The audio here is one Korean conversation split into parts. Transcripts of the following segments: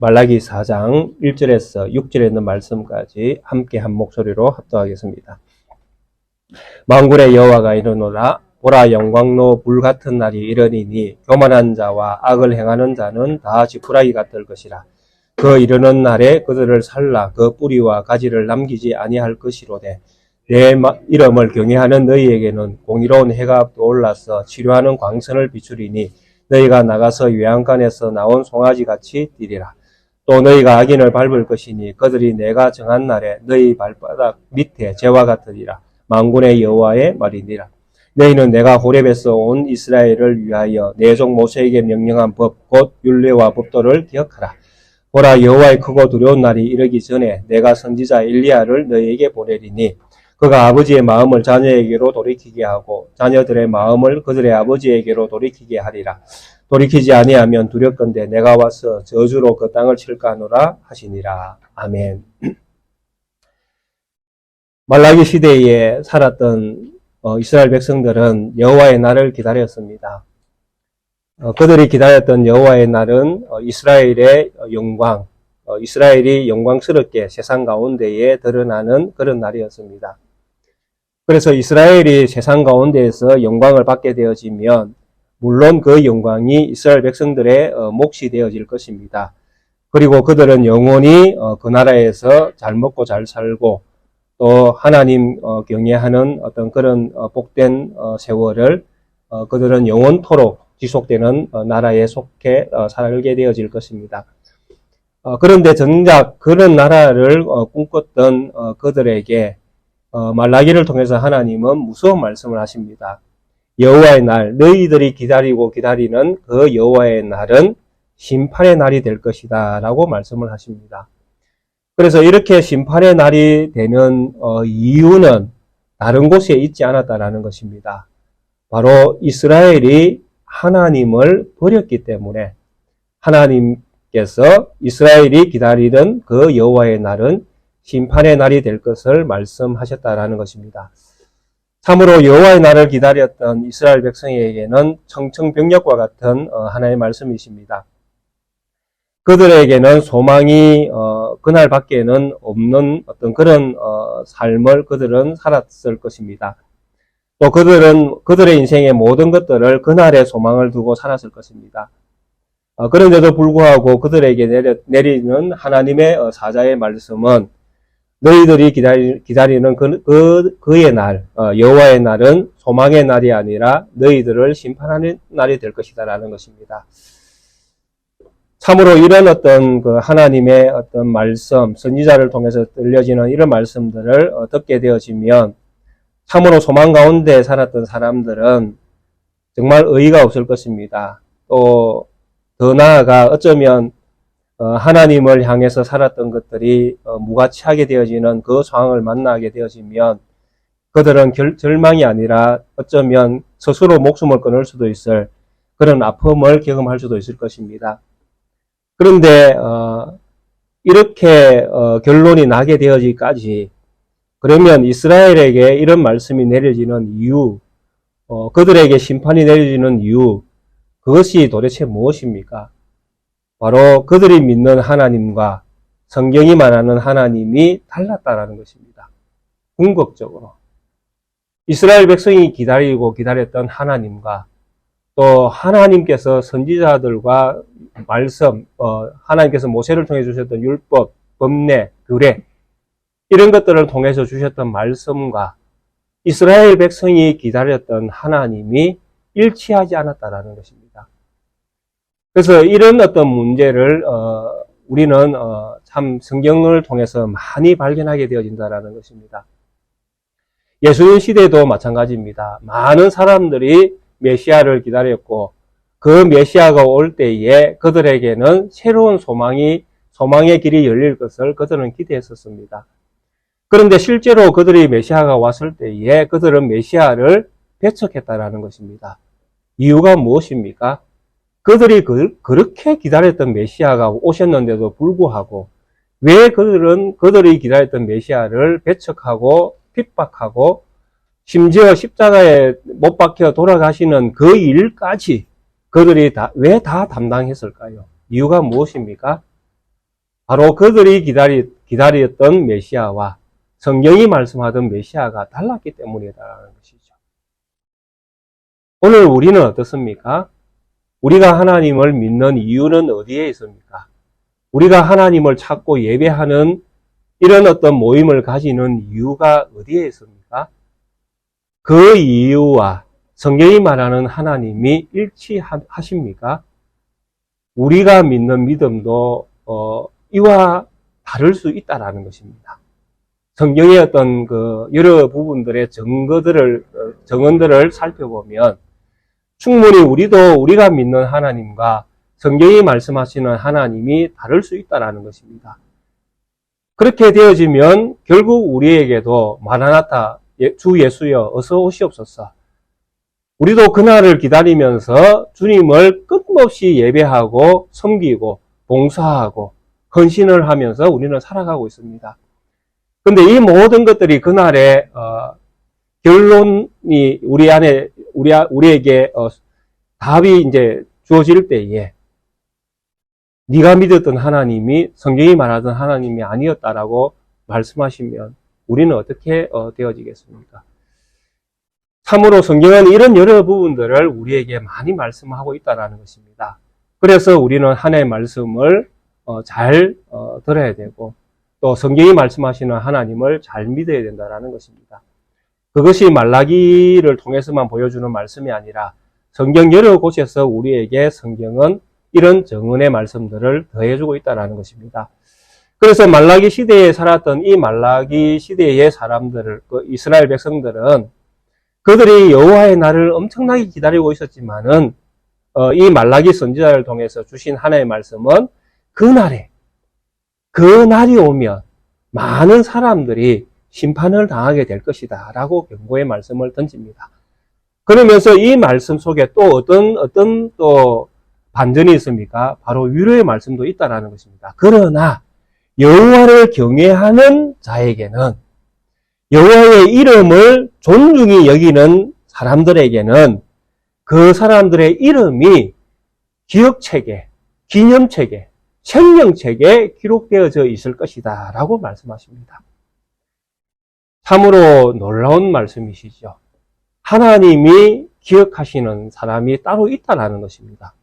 말라기 4장 1절에서 6절에 있는 말씀까지 함께 한 목소리로 합독하겠습니다. 만군의 여호와가 이르노라. 보라, 영광로 불 같은 날이 이르리니 교만한 자와 악을 행하는 자는 다 지푸라기 같을 것이라. 그 이르는 날에 그들을 살라 그 뿌리와 가지를 남기지 아니할 것이로되 내 이름을 경외하는 너희에게는 공의로운 해가 떠올라서 치료하는 광선을 비추리니 너희가 나가서 외양간에서 나온 송아지같이 뛰리라. 또 너희가 악인을 밟을 것이니 그들이 내가 정한 날에 너희 발바닥 밑에 재와 같으리라. 만군의 여호와의 말이니라. 너희는 내가 호렙에서 온 이스라엘을 위하여 내 종 모세에게 명령한 법 곧 율례와 법도를 기억하라. 보라, 여호와의 크고 두려운 날이 이르기 전에 내가 선지자 엘리야를 너희에게 보내리니 그가 아버지의 마음을 자녀에게로 돌이키게 하고 자녀들의 마음을 그들의 아버지에게로 돌이키게 하리라. 돌이키지 아니하면 두렵건대 내가 와서 저주로 그 땅을 칠까 하노라 하시니라. 아멘. 말라기 시대에 살았던 이스라엘 백성들은 여호와의 날을 기다렸습니다. 그들이 기다렸던 여호와의 날은 이스라엘의 영광, 이스라엘이 영광스럽게 세상 가운데에 드러나는 그런 날이었습니다. 그래서 이스라엘이 세상 가운데에서 영광을 받게 되어지면 물론 그 영광이 이스라엘 백성들의 몫이 되어질 것입니다. 그리고 그들은 영원히 그 나라에서 잘 먹고 잘 살고 또 하나님 경외하는 어떤 그런 복된 세월을 그들은 영원토록 지속되는 나라에 속해 살게 되어질 것입니다. 그런데 정작 그런 나라를 꿈꿨던 그들에게 말라기를 통해서 하나님은 무서운 말씀을 하십니다. 여호와의 날, 너희들이 기다리고 기다리는 그 여호와의 날은 심판의 날이 될 것이다 라고 말씀을 하십니다. 그래서 이렇게 심판의 날이 되는 이유는 다른 곳에 있지 않았다라는 것입니다. 바로 이스라엘이 하나님을 버렸기 때문에 하나님께서 이스라엘이 기다리던 그 여호와의 날은 심판의 날이 될 것을 말씀하셨다라는 것입니다. 참으로 여호와의 날을 기다렸던 이스라엘 백성에게는 청천벽력과 같은 하나의 말씀이십니다. 그들에게는 소망이 그날 밖에는 없는 어떤 그런 삶을 그들은 살았을 것입니다. 또 그들의 인생의 모든 것들을 그날의 소망을 두고 살았을 것입니다. 그런데도 불구하고 그들에게 내리는 하나님의 사자의 말씀은 너희들이 기다리는 그의 날, 여호와의 날은 소망의 날이 아니라 너희들을 심판하는 날이 될 것이다라는 것입니다. 참으로 이런 어떤 그 하나님의 어떤 말씀, 선지자를 통해서 들려지는 이런 말씀들을 듣게 되어지면 참으로 소망 가운데 살았던 사람들은 정말 의의가 없을 것입니다. 또 더 나아가 어쩌면 하나님을 향해서 살았던 것들이 무가치하게 되어지는 그 상황을 만나게 되어지면 그들은 절망이 아니라 어쩌면 스스로 목숨을 끊을 수도 있을 그런 아픔을 경험할 수도 있을 것입니다. 그런데 이렇게 결론이 나게 되어지기까지 그러면 이스라엘에게 이런 말씀이 내려지는 이유, 그들에게 심판이 내려지는 이유, 그것이 도대체 무엇입니까? 바로 그들이 믿는 하나님과 성경이 말하는 하나님이 달랐다라는 것입니다. 궁극적으로. 이스라엘 백성이 기다리고 기다렸던 하나님과 또 하나님께서 선지자들과 말씀, 하나님께서 모세를 통해 주셨던 율법, 법례, 규례 이런 것들을 통해서 주셨던 말씀과 이스라엘 백성이 기다렸던 하나님이 일치하지 않았다라는 것입니다. 그래서 이런 어떤 문제를 우리는 참 성경을 통해서 많이 발견하게 되어진다라는 것입니다. 예수님 시대도 마찬가지입니다. 많은 사람들이 메시아를 기다렸고 그 메시아가 올 때에 그들에게는 새로운 소망의 길이 열릴 것을 그들은 기대했었습니다. 그런데 실제로 그들이 메시아가 왔을 때에 그들은 메시아를 배척했다라는 것입니다. 이유가 무엇입니까? 그들이 그렇게 기다렸던 메시아가 오셨는데도 불구하고 왜 그들이 기다렸던 메시아를 배척하고 핍박하고 심지어 십자가에 못 박혀 돌아가시는 그 일까지 그들이 왜 다 담당했을까요? 이유가 무엇입니까? 바로 그들이 기다렸던 메시아와 성경이 말씀하던 메시아가 달랐기 때문이다라는 것이죠. 오늘 우리는 어떻습니까? 우리가 하나님을 믿는 이유는 어디에 있습니까? 우리가 하나님을 찾고 예배하는 이런 어떤 모임을 가지는 이유가 어디에 있습니까? 그 이유와 성경이 말하는 하나님이 일치하십니까? 우리가 믿는 믿음도 이와 다를 수 있다라는 것입니다. 성경의 어떤 여러 부분들의 정언들을 살펴보면 충분히 우리가 믿는 하나님과 성경이 말씀하시는 하나님이 다를 수 있다라는 것입니다. 그렇게 되어지면 결국 우리에게도 마라나타, 주 예수여 어서 오시옵소서. 우리도 그날을 기다리면서 주님을 끝없이 예배하고 섬기고 봉사하고 헌신을 하면서 우리는 살아가고 있습니다. 그런데 이 모든 것들이 그날의 결론이 우리에게 답이 이제 주어질 때에 네가 믿었던 하나님이 성경이 말하던 하나님이 아니었다라고 말씀하시면 우리는 어떻게 되어지겠습니까? 참으로 성경은 이런 여러 부분들을 우리에게 많이 말씀하고 있다는 것입니다. 그래서 우리는 하나님의 말씀을 잘 들어야 되고 또 성경이 말씀하시는 하나님을 잘 믿어야 된다는 것입니다. 그것이 말라기를 통해서만 보여주는 말씀이 아니라 성경 여러 곳에서 우리에게 성경은 이런 정언의 말씀들을 더해주고 있다는 것입니다. 그래서 말라기 시대에 살았던 이 말라기 시대의 사람들을, 이스라엘 백성들은 그들이 여호와의 날을 엄청나게 기다리고 있었지만은 이 말라기 선지자를 통해서 주신 하나님의 말씀은 그 날이 오면 많은 사람들이 심판을 당하게 될 것이다 라고 경고의 말씀을 던집니다. 그러면서 이 말씀 속에 또 어떤 또 반전이 있습니까? 바로 위로의 말씀도 있다라는 것입니다. 그러나 여호와를 경외하는 자에게는 여호와의 이름을 존중히 여기는 사람들에게는 그 사람들의 이름이 기억책에, 기념책에, 생명책에 기록되어져 있을 것이다 라고 말씀하십니다. 참으로 놀라운 말씀이시죠. 하나님이 기억하시는 사람이 따로 있다라는 것입니다.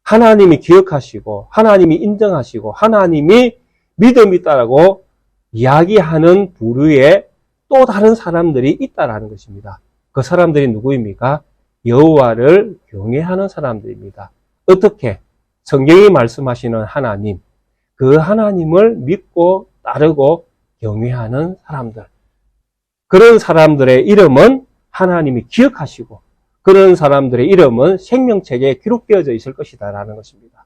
하나님이 기억하시고 하나님이 인정하시고 하나님이 믿음이 있다라고 이야기하는 부류의 또 다른 사람들이 있다라는 것입니다. 그 사람들이 누구입니까? 여호와를 경외하는 사람들입니다. 어떻게? 성경이 말씀하시는 하나님, 그 하나님을 믿고 따르고 경외하는 사람들. 그런 사람들의 이름은 하나님이 기억하시고 그런 사람들의 이름은 생명책에 기록되어져 있을 것이다 라는 것입니다.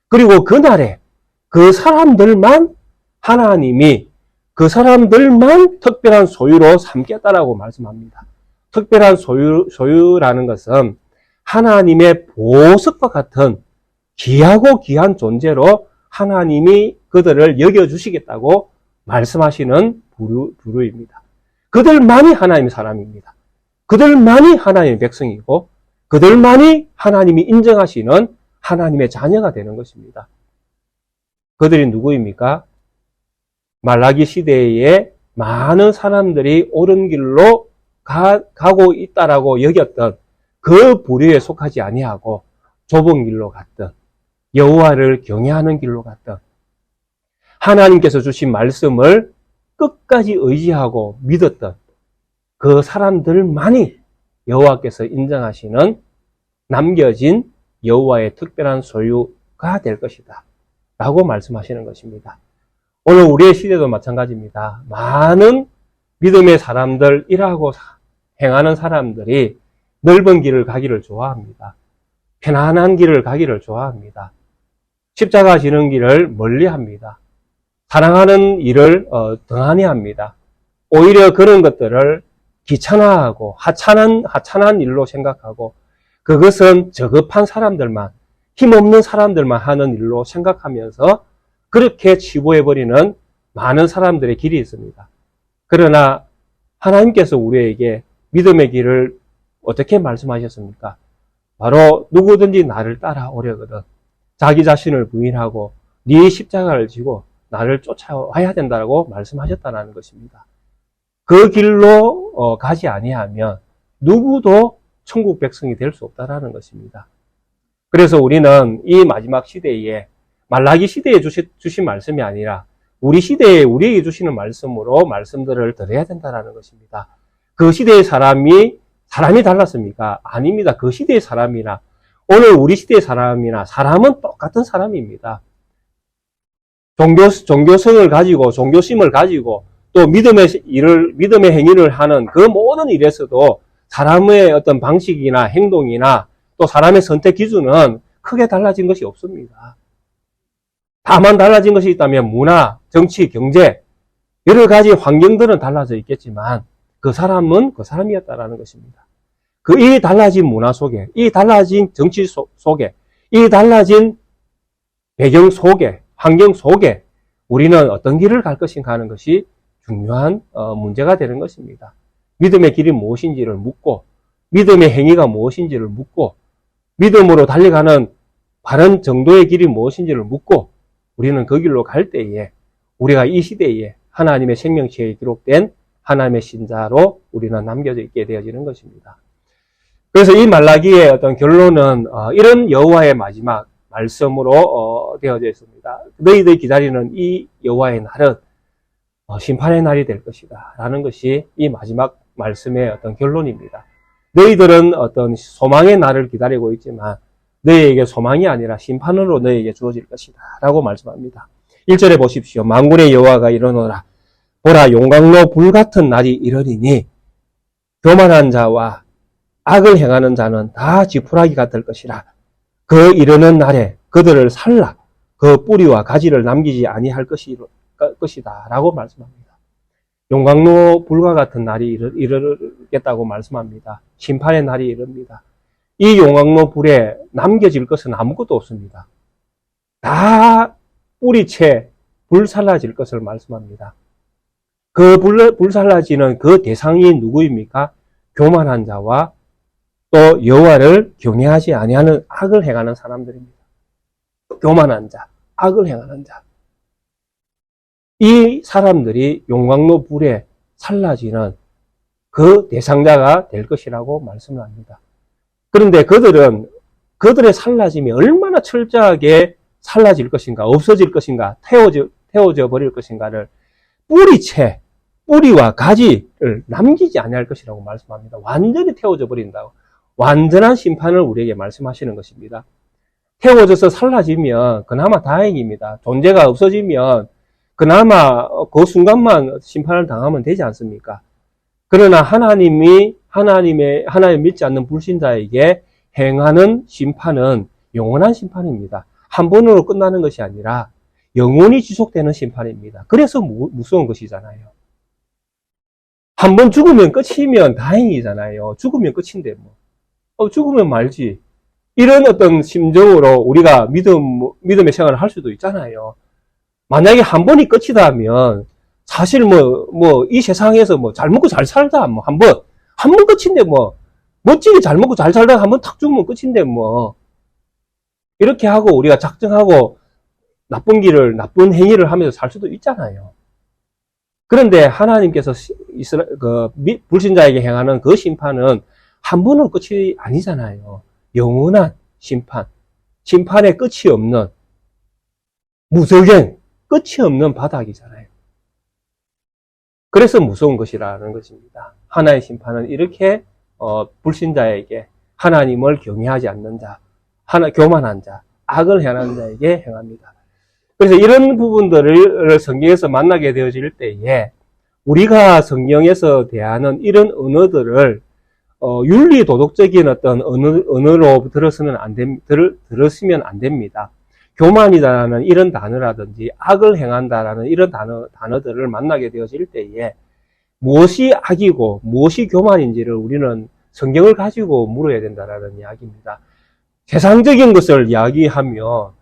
그리고 그날에 그 사람들만 하나님이 그 사람들만 특별한 소유로 삼겠다라고 말씀합니다. 특별한 소유라는 것은 하나님의 보석과 같은 귀하고 귀한 존재로 하나님이 그들을 여겨주시겠다고 말씀하시는 부류입니다. 그들만이 하나님의 사람입니다. 그들만이 하나님의 백성이고 그들만이 하나님이 인정하시는 하나님의 자녀가 되는 것입니다. 그들이 누구입니까? 말라기 시대에 많은 사람들이 옳은 길로 가고 있다라고 여겼던 그 부류에 속하지 아니하고 좁은 길로 갔던 여호와를 경외하는 길로 갔던 하나님께서 주신 말씀을 끝까지 의지하고 믿었던 그 사람들만이 여호와께서 인정하시는 남겨진 여호와의 특별한 소유가 될 것이다 라고 말씀하시는 것입니다. 오늘 우리의 시대도 마찬가지입니다. 많은 믿음의 사람들, 일하고 행하는 사람들이 넓은 길을 가기를 좋아합니다. 편안한 길을 가기를 좋아합니다. 십자가 지는 길을 멀리합니다. 사랑하는 일을 등한히 합니다. 오히려 그런 것들을 귀찮아하고 하찮은 일로 생각하고 그것은 저급한 사람들만, 힘없는 사람들만 하는 일로 생각하면서 그렇게 치부해버리는 많은 사람들의 길이 있습니다. 그러나 하나님께서 우리에게 믿음의 길을 어떻게 말씀하셨습니까? 바로 누구든지 나를 따라오려거든 자기 자신을 부인하고 네 십자가를 지고 나를 쫓아와야 된다고 말씀하셨다는 것입니다. 그 길로 가지 아니하면 누구도 천국 백성이 될 수 없다는 것입니다. 그래서 우리는 이 마지막 시대에 말라기 시대에 주신 말씀이 아니라 우리 시대에 우리에게 주시는 말씀으로 말씀들을 들어야 된다는 것입니다. 그 시대의 사람이 달랐습니까? 아닙니다. 그 시대의 사람이나 오늘 우리 시대의 사람이나 사람은 똑같은 사람입니다. 종교성을 가지고 종교심을 가지고 또 믿음의 행위를 하는 그 모든 일에서도 사람의 어떤 방식이나 행동이나 또 사람의 선택 기준은 크게 달라진 것이 없습니다. 다만 달라진 것이 있다면 문화, 정치, 경제 여러 가지 환경들은 달라져 있겠지만 그 사람은 그 사람이었다라는 것입니다. 이 달라진 문화 속에, 이 달라진 정치 속에, 이 달라진 배경 속에, 환경 속에 우리는 어떤 길을 갈 것인가 하는 것이 중요한 문제가 되는 것입니다. 믿음의 길이 무엇인지를 묻고 믿음의 행위가 무엇인지를 묻고 믿음으로 달려가는 바른 정도의 길이 무엇인지를 묻고 우리는 그 길로 갈 때에 우리가 이 시대에 하나님의 생명체에 기록된 하나님의 신자로 우리는 남겨져 있게 되어지는 것입니다. 그래서 이 말라기의 어떤 결론은 이런 여호와의 마지막 말씀으로 되어져 있습니다. 너희들이 기다리는 이 여호와의 날은 심판의 날이 될 것이다 라는 것이 이 마지막 말씀의 어떤 결론입니다. 너희들은 어떤 소망의 날을 기다리고 있지만 너희에게 소망이 아니라 심판으로 너희에게 주어질 것이다 라고 말씀합니다. 1절에 보십시오. 만군의 여호와가 이르노라. 보라, 용광로 불같은 날이 이르리니 교만한 자와 악을 행하는 자는 다 지푸라기가 될 것이라. 그 이르는 날에 그들을 살라 그 뿌리와 가지를 남기지 아니할 것이다 라고 말씀합니다. 용광로 불과 같은 날이 이르겠다고 말씀합니다. 심판의 날이 이릅니다. 이 용광로 불에 남겨질 것은 아무것도 없습니다. 다 뿌리채 불살라질 것을 말씀합니다. 그 불살라지는 그 대상이 누구입니까? 교만한 자와 또 여호와를 경외하지 아니하는 악을 행하는 사람들입니다. 교만한 자, 악을 행하는 자. 이 사람들이 용광로 불에 살라지는 그 대상자가 될 것이라고 말씀을 합니다. 그런데 그들의 살라짐이 얼마나 철저하게 살라질 것인가, 없어질 것인가, 태워져 버릴 것인가를 뿌리와 가지를 남기지 아니할 것이라고 말씀합니다. 완전히 태워져 버린다고. 완전한 심판을 우리에게 말씀하시는 것입니다. 태워져서 살라지면 그나마 다행입니다. 존재가 없어지면 그나마 그 순간만 심판을 당하면 되지 않습니까? 그러나 하나님 믿지 않는 불신자에게 행하는 심판은 영원한 심판입니다. 한 번으로 끝나는 것이 아니라 영원히 지속되는 심판입니다. 그래서 무서운 것이잖아요. 한 번 죽으면 끝이면 다행이잖아요. 죽으면 끝인데 죽으면 말지. 이런 어떤 심정으로 우리가 믿음의 생활을 할 수도 있잖아요. 만약에 한 번이 끝이다 하면 사실 이 세상에서 잘 먹고 잘 살다 한 번 끝인데 멋지게 잘 먹고 잘 살다가 한 번 탁 죽으면 끝인데 이렇게 하고 우리가 작정하고 나쁜 행위를 하면서 살 수도 있잖아요. 그런데 하나님께서 불신자에게 행하는 그 심판은 한 번으로 끝이 아니잖아요. 영원한 심판의 끝이 없는 무적행, 끝이 없는 바닥이잖아요. 그래서 무서운 것이라는 것입니다. 하나의 심판은 이렇게 불신자에게 하나님을 경외하지 않는 자, 교만한 자, 악을 행하는 자에게 행합니다. 그래서 이런 부분들을 성경에서 만나게 되어질 때에 우리가 성경에서 대하는 이런 언어들을 윤리 도덕적인 어떤 언어로 들으시면 안 됩니다. 교만이다라는 이런 단어라든지 악을 행한다라는 이런 단어들을 만나게 되어질 때에 무엇이 악이고 무엇이 교만인지를 우리는 성경을 가지고 물어야 된다라는 이야기입니다. 세상적인 것을 이야기하며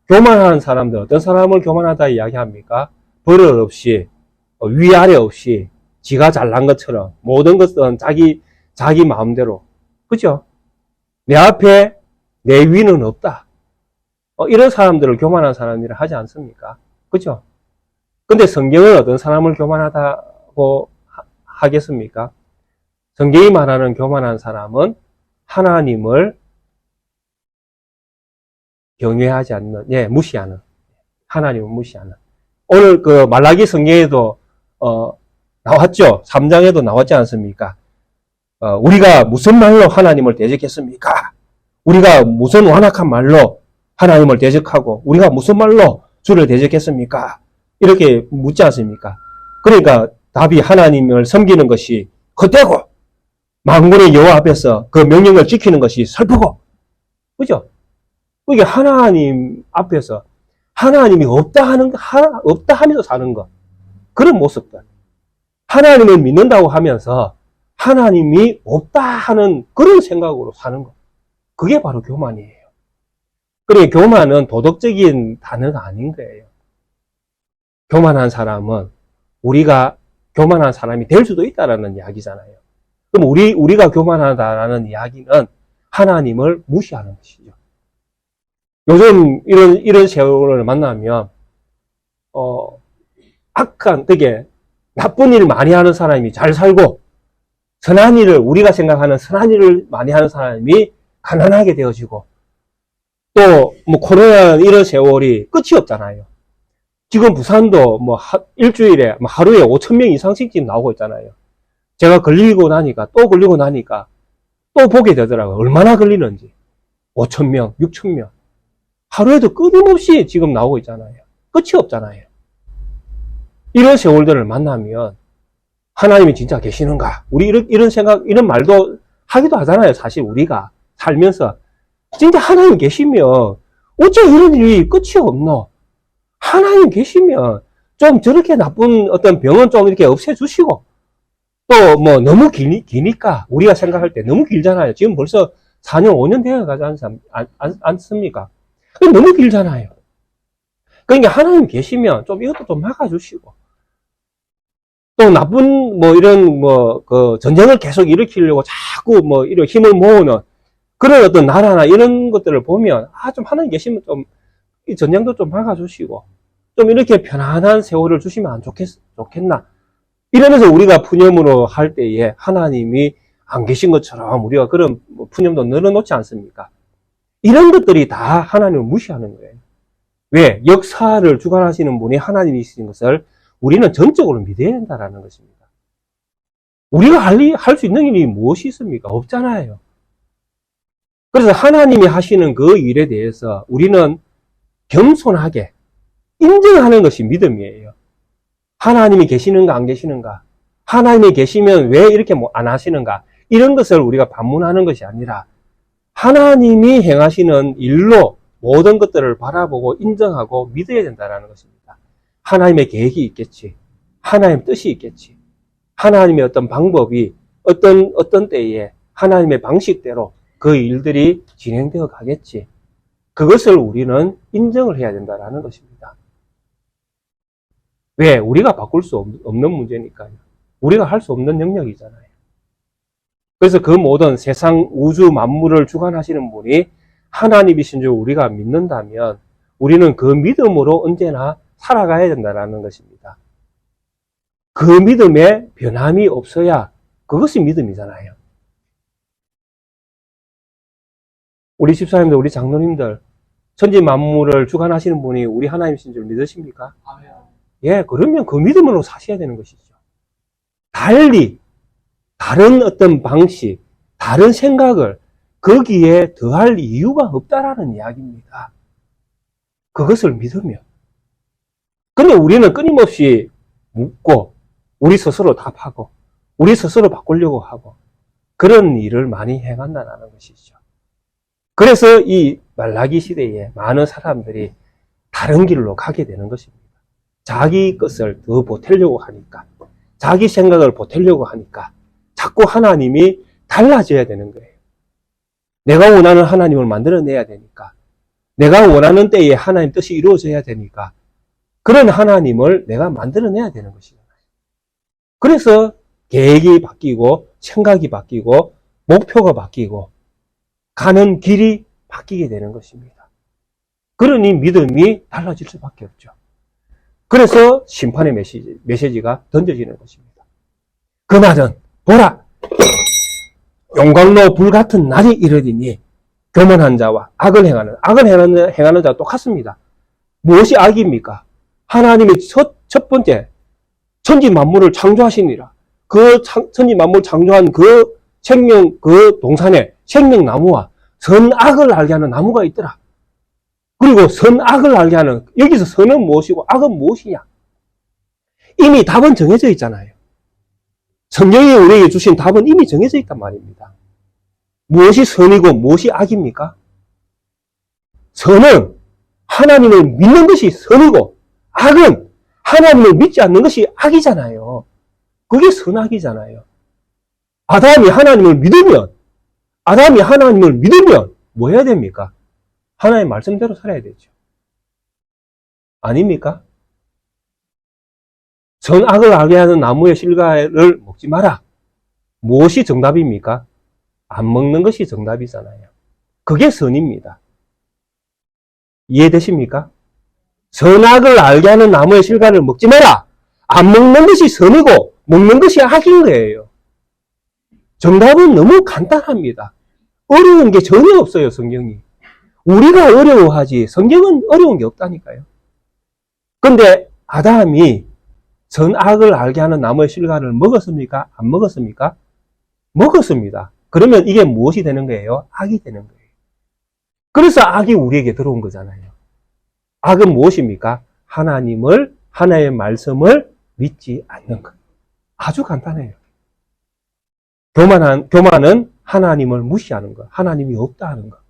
교만하는 사람들, 어떤 사람을 교만하다 이야기합니까? 버릇 없이, 위아래 없이, 지가 잘난 것처럼, 모든 것은 자기 마음대로. 그죠? 내 앞에 내 위는 없다. 이런 사람들을 교만한 사람이라 하지 않습니까? 그죠? 근데 성경은 어떤 사람을 교만하다고 하겠습니까? 성경이 말하는 교만한 사람은 하나님을 경외하지 않는, 무시하는, 하나님을 무시하는. 오늘 그 말라기 성경에도 나왔죠. 3장에도 나왔지 않습니까? 우리가 무슨 말로 하나님을 대적했습니까? 우리가 무슨 완악한 말로 하나님을 대적하고 우리가 무슨 말로 주를 대적했습니까? 이렇게 묻지 않습니까? 그러니까 답이 하나님을 섬기는 것이 헛되고 만군의 여호와 앞에서 그 명령을 지키는 것이 슬프고, 그죠? 그게 하나님 앞에서 하나님이 없다 하면서 사는 것, 그런 모습들. 하나님을 믿는다고 하면서 하나님이 없다 하는 그런 생각으로 사는 것. 그게 바로 교만이에요. 그러니까 교만은 도덕적인 단어가 아닌 거예요. 교만한 사람은 우리가 교만한 사람이 될 수도 있다라는 이야기잖아요. 그럼 우리가 교만하다라는 이야기는 하나님을 무시하는 것이죠. 요즘 이런 세월을 만나면, 악한, 되게 나쁜 일 많이 하는 사람이 잘 살고, 선한 일을, 우리가 생각하는 선한 일을 많이 하는 사람이 가난하게 되어지고, 또, 코로나 이런 세월이 끝이 없잖아요. 지금 부산도 일주일에 하루에 5,000명 이상씩 지금 나오고 있잖아요. 제가 걸리고 나니까 또 보게 되더라고요. 얼마나 걸리는지. 5,000명, 6,000명. 하루에도 끊임없이 지금 나오고 있잖아요. 끝이 없잖아요. 이런 세월들을 만나면 하나님이 진짜 계시는가? 우리 이런 생각, 이런 말도 하기도 하잖아요. 사실 우리가 살면서. 진짜 하나님 계시면 어째 이런 일이 끝이 없노? 하나님 계시면 좀 저렇게 나쁜 어떤 병은 좀 이렇게 없애주시고, 또 너무 기니까 우리가 생각할 때 너무 길잖아요. 지금 벌써 4년, 5년 되어 가지 않습니까? 너무 길잖아요. 그러니까 하나님 계시면 좀 이것도 좀 막아주시고, 또 나쁜 이런 전쟁을 계속 일으키려고 자꾸 이런 힘을 모으는 그런 어떤 나라나 이런 것들을 보면, 좀 하나님 계시면 좀 이 전쟁도 좀 막아주시고, 좀 이렇게 편안한 세월을 주시면 안 좋겠나? 이러면서 우리가 푸념으로 할 때에 하나님이 안 계신 것처럼 우리가 그런 푸념도 늘어놓지 않습니까? 이런 것들이 다 하나님을 무시하는 거예요. 왜? 역사를 주관하시는 분이 하나님이신 것을 우리는 전적으로 믿어야 된다는 것입니다. 우리가 할 수 있는 일이 무엇이 있습니까? 없잖아요. 그래서 하나님이 하시는 그 일에 대해서 우리는 겸손하게 인정하는 것이 믿음이에요. 하나님이 계시는가 안 계시는가, 하나님이 계시면 왜 이렇게 안 하시는가, 이런 것을 우리가 반문하는 것이 아니라 하나님이 행하시는 일로 모든 것들을 바라보고 인정하고 믿어야 된다는 것입니다. 하나님의 계획이 있겠지, 하나님의 뜻이 있겠지, 하나님의 어떤 방법이 어떤 때에 하나님의 방식대로 그 일들이 진행되어 가겠지. 그것을 우리는 인정을 해야 된다는 것입니다. 왜? 우리가 바꿀 수 없는 문제니까요. 우리가 할 수 없는 영역이잖아요. 그래서 그 모든 세상 우주 만물을 주관하시는 분이 하나님이신 줄 우리가 믿는다면 우리는 그 믿음으로 언제나 살아가야 된다는 것입니다. 그 믿음에 변함이 없어야 그것이 믿음이잖아요. 우리 집사님들, 우리 장로님들, 천지 만물을 주관하시는 분이 우리 하나님이신 줄 믿으십니까? 예, 그러면 그 믿음으로 사셔야 되는 것이죠. 달리 다른 어떤 방식, 다른 생각을 거기에 더할 이유가 없다라는 이야기입니다. 그것을 믿으면. 근데 우리는 끊임없이 묻고 우리 스스로 답하고 우리 스스로 바꾸려고 하고 그런 일을 많이 행한다는 것이죠. 그래서 이 말라기 시대에 많은 사람들이 다른 길로 가게 되는 것입니다. 자기 것을 더 보태려고 하니까, 자기 생각을 보태려고 하니까 자꾸 하나님이 달라져야 되는 거예요. 내가 원하는 하나님을 만들어내야 되니까, 내가 원하는 때에 하나님 뜻이 이루어져야 되니까 그런 하나님을 내가 만들어내야 되는 것이잖아요. 그래서 계획이 바뀌고 생각이 바뀌고 목표가 바뀌고 가는 길이 바뀌게 되는 것입니다. 그러니 믿음이 달라질 수밖에 없죠. 그래서 심판의 메시지가 던져지는 것입니다. 그날은 보라, 용광로 불같은 날이 이르리니 교만한 자와 악을 행하는 자와 똑같습니다. 무엇이 악입니까? 하나님이 첫 번째 천지 만물을 창조하시니라. 그 천지 만물 창조한 그 생명, 그 동산에 생명나무와 선악을 알게 하는 나무가 있더라. 그리고 선악을 알게 하는, 여기서 선은 무엇이고 악은 무엇이냐? 이미 답은 정해져 있잖아요. 성경이 우리에게 주신 답은 이미 정해져 있단 말입니다. 무엇이 선이고 무엇이 악입니까? 선은 하나님을 믿는 것이 선이고, 악은 하나님을 믿지 않는 것이 악이잖아요. 그게 선악이잖아요. 아담이 하나님을 믿으면 뭐 해야 됩니까? 하나님의 말씀대로 살아야 되죠. 아닙니까? 선악을 알게 하는 나무의 실과를 먹지 마라. 무엇이 정답입니까? 안 먹는 것이 정답이잖아요. 그게 선입니다. 이해되십니까? 선악을 알게 하는 나무의 실과를 먹지 마라. 안 먹는 것이 선이고 먹는 것이 악인 거예요. 정답은 너무 간단합니다. 어려운 게 전혀 없어요, 성경이. 우리가 어려워하지 성경은 어려운 게 없다니까요. 근데 아담이 선악을 알게 하는 나무의 실과를 먹었습니까? 안 먹었습니까? 먹었습니다. 그러면 이게 무엇이 되는 거예요? 악이 되는 거예요. 그래서 악이 우리에게 들어온 거잖아요. 악은 무엇입니까? 하나님의 말씀을 믿지 않는 것. 아주 간단해요. 교만은 하나님을 무시하는 것. 하나님이 없다 하는 것.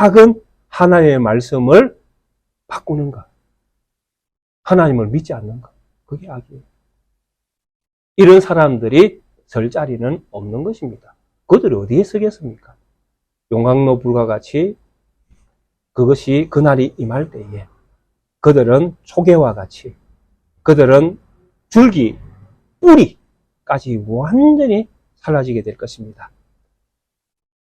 악은 하나님의 말씀을 바꾸는 것. 하나님을 믿지 않는 것. 그게 악이에요. 이런 사람들이 설 자리는 없는 것입니다. 그들이 어디에 서겠습니까? 용광로 불과 같이 그것이 그날이 임할 때에 그들은 초계와 같이 그들은 줄기, 뿌리까지 완전히 사라지게 될 것입니다.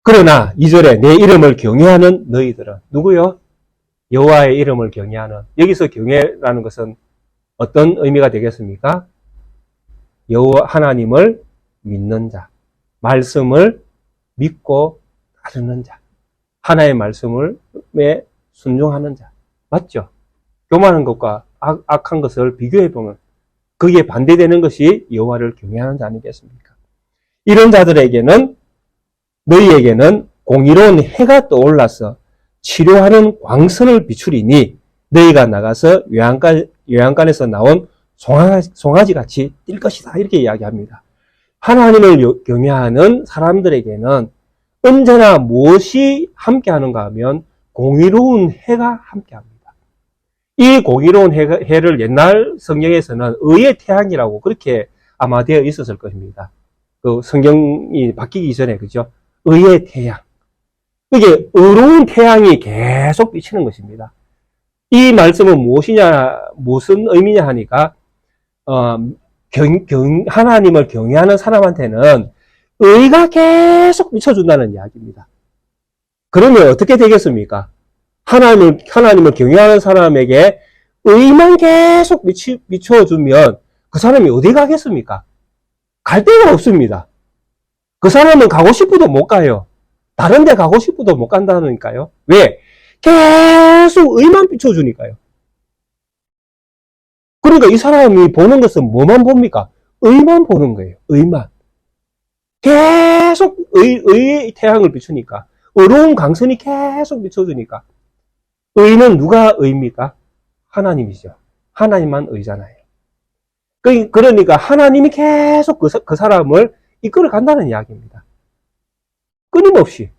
그러나 2절에 내 이름을 경외하는 너희들은 누구요? 여호와의 이름을 경외하는. 여기서 경외라는 것은 어떤 의미가 되겠습니까? 여호와 하나님을 믿는 자, 말씀을 믿고 따르는 자, 하나님의 말씀에 순종하는 자. 맞죠? 교만한 것과 악한 것을 비교해보면 그게 반대되는 것이 여호와를 경외하는 자 아니겠습니까? 이런 자들에게는 너희에게는 공의로운 해가 떠올라서 치료하는 광선을 비추리니 너희가 나가서 외양간에서 나온 송아지 같이 뛸 것이다. 이렇게 이야기합니다. 하나님을 경외하는 사람들에게는 언제나 무엇이 함께하는가 하면 공의로운 해가 함께합니다. 이 공의로운 해를 옛날 성경에서는 의의 태양이라고 그렇게 아마 되어 있었을 것입니다. 그 성경이 바뀌기 전에, 그죠? 의의 태양. 이게 의로운 태양이 계속 비치는 것입니다. 이 말씀은 무슨 의미냐 하니까, 하나님을 경외하는 사람한테는 의가 계속 비춰준다는 이야기입니다. 그러면 어떻게 되겠습니까? 하나님을 경외하는 사람에게 의만 계속 비춰주면 그 사람이 어디 가겠습니까? 갈 데가 없습니다. 그 사람은 가고 싶어도 못 가요. 다른 데 가고 싶어도 못 간다니까요. 왜? 계속 의만 비춰주니까요. 그러니까 이 사람이 보는 것은 뭐만 봅니까? 의만 보는 거예요. 의만. 계속 의의 태양을 비추니까. 의로운 광선이 계속 비춰주니까. 의는 누가 의입니까? 하나님이죠. 하나님만 의잖아요. 그러니까 하나님이 계속 그 사람을 이끌어 간다는 이야기입니다. 끊임없이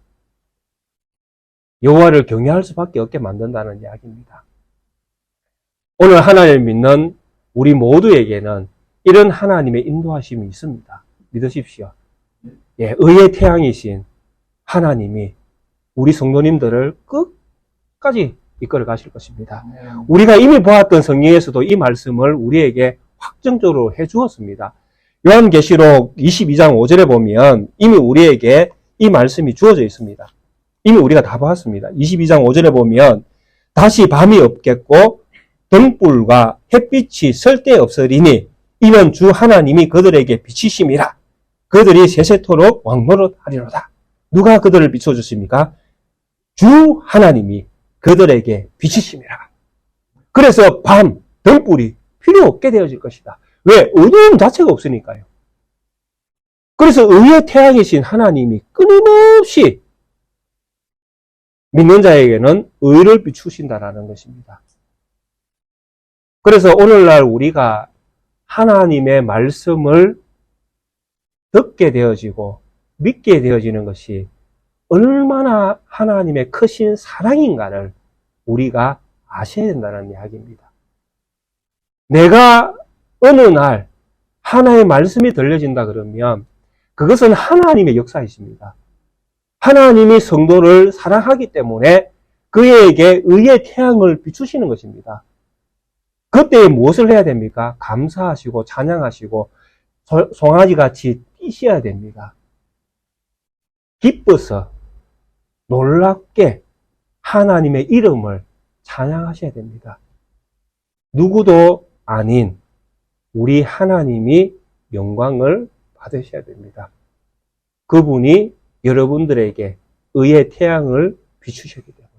여호와를 경외할 수밖에 없게 만든다는 이야기입니다. 오늘 하나님을 믿는 우리 모두에게는 이런 하나님의 인도하심이 있습니다. 믿으십시오. 예, 의의 태양이신 하나님이 우리 성도님들을 끝까지 이끌어 가실 것입니다. 우리가 이미 보았던 성경에서도 이 말씀을 우리에게 확정적으로 해 주었습니다. 요한계시록 22장 5절에 보면 이미 우리에게 이 말씀이 주어져 있습니다. 이미 우리가 다 봤습니다. 22장 5절에 보면 다시 밤이 없겠고 등불과 햇빛이 쓸데없으리니 이는 주 하나님이 그들에게 비치심이라. 그들이 세세토록 왕노릇하리로다. 누가 그들을 비춰주십니까? 주 하나님이 그들에게 비치심이라. 그래서 밤 등불이 필요 없게 되어질 것이다. 왜? 어두움 자체가 없으니까요. 그래서 의의 태양이신 하나님이 끊임없이 믿는 자에게는 의를 비추신다라는 것입니다. 그래서 오늘날 우리가 하나님의 말씀을 듣게 되어지고 믿게 되어지는 것이 얼마나 하나님의 크신 사랑인가를 우리가 아셔야 된다는 이야기입니다. 내가 어느 날 하나의 말씀이 들려진다 그러면 그것은 하나님의 역사이십니다. 하나님이 성도를 사랑하기 때문에 그에게 의의 태양을 비추시는 것입니다. 그때 무엇을 해야 됩니까? 감사하시고 찬양하시고 송아지같이 뛰셔야 됩니다. 기뻐서 놀랍게 하나님의 이름을 찬양하셔야 됩니다. 누구도 아닌 우리 하나님이 영광을 받으셔야 됩니다. 그분이 여러분들에게 의의 태양을 비추셨기 때문에.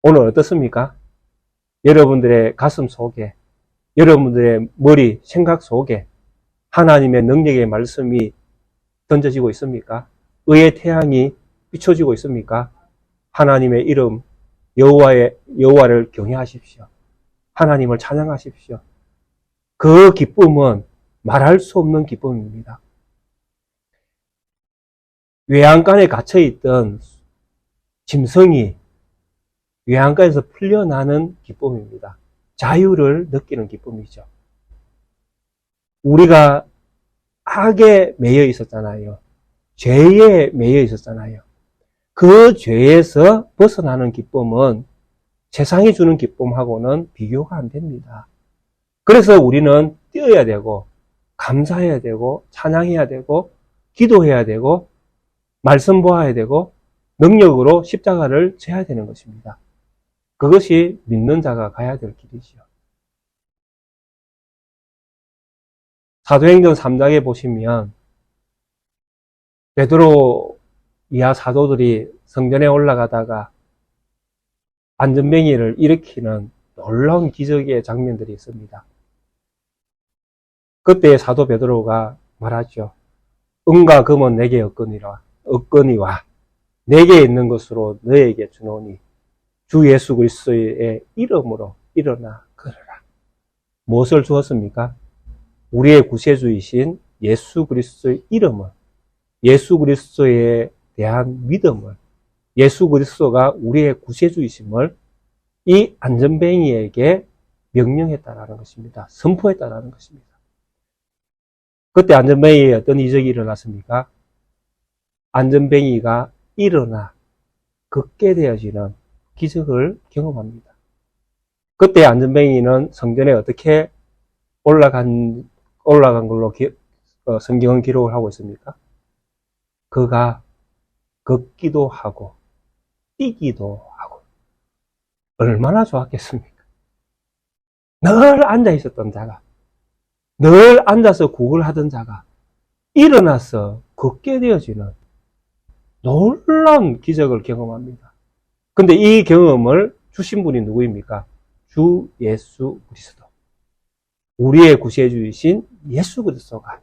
오늘 어떻습니까? 여러분들의 가슴 속에, 여러분들의 머리, 생각 속에 하나님의 능력의 말씀이 던져지고 있습니까? 의의 태양이 비춰지고 있습니까? 하나님의 이름 여호와를 경외하십시오. 하나님을 찬양하십시오. 그 기쁨은 말할 수 없는 기쁨입니다. 외양간에 갇혀있던 짐승이 외양간에서 풀려나는 기쁨입니다. 자유를 느끼는 기쁨이죠. 우리가 악에 매여 있었잖아요. 죄에 매여 있었잖아요. 그 죄에서 벗어나는 기쁨은 세상이 주는 기쁨하고는 비교가 안 됩니다. 그래서 우리는 뛰어야 되고 감사해야 되고 찬양해야 되고 기도해야 되고 말씀 보아야 되고 능력으로 십자가를 져야 되는 것입니다. 그것이 믿는 자가 가야 될 길이지요. 사도행전 3장에 보시면 베드로 이하 사도들이 성전에 올라가다가 안전뱅이를 일으키는 놀라운 기적의 장면들이 있습니다. 그때 사도 베드로가 말하죠. 은과 금은 내게 없거니와 내게 있는 것으로 너에게 주노니 주 예수 그리스도의 이름으로 일어나 걸어라. 무엇을 주었습니까? 우리의 구세주이신 예수 그리스도의 이름을, 예수 그리스도에 대한 믿음을, 예수 그리스도가 우리의 구세주이심을 이 안전뱅이에게 명령했다라는 것입니다. 선포했다라는 것입니다. 그때 안전뱅이에 어떤 이적이 일어났습니까? 안전뱅이가 일어나 걷게 되어지는 기적을 경험합니다. 그때 안전뱅이는 성전에 어떻게 올라간 걸로 성경은 기록을 하고 있습니까? 그가 걷기도 하고 뛰기도 하고 얼마나 좋았겠습니까? 늘 앉아 있었던 자가, 늘 앉아서 국을 하던 자가 일어나서 걷게 되어지는 놀라운 기적을 경험합니다. 근데 이 경험을 주신 분이 누구입니까? 주 예수 그리스도. 우리의 구세주이신 예수 그리스도가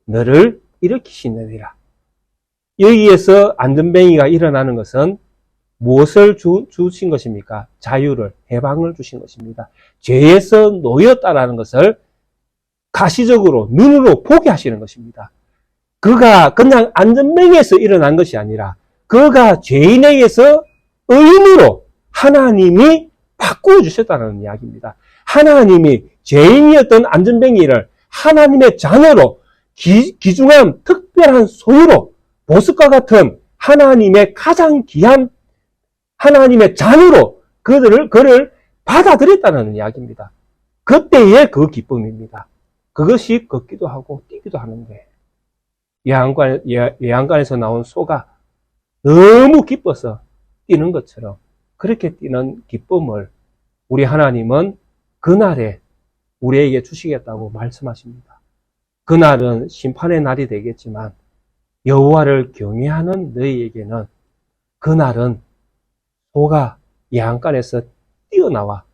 너를 일으키시느니라. 여기에서 안전뱅이가 일어나는 것은 무엇을 주신 것입니까? 자유를, 해방을 주신 것입니다. 죄에서 놓였다라는 것을 가시적으로, 눈으로 보게 하시는 것입니다. 그가 그냥 안전뱅이에서 일어난 것이 아니라 그가 죄인에게서 의인으로 하나님이 바꾸어 주셨다는 이야기입니다. 하나님이 죄인이었던 안전뱅이를 하나님의 자녀로 귀중한 특별한 소유로 보석과 같은 하나님의 가장 귀한 하나님의 자녀로 그를 받아들였다는 이야기입니다. 그때의 그 기쁨입니다. 그것이 걷기도 하고 뛰기도 하는데 예양간에서 나온 소가 너무 기뻐서 뛰는 것처럼 그렇게 뛰는 기쁨을 우리 하나님은 그날에 우리에게 주시겠다고 말씀하십니다. 그날은 심판의 날이 되겠지만 여호와를 경외하는 너희에게는 그날은 소가 양간에서 뛰어나와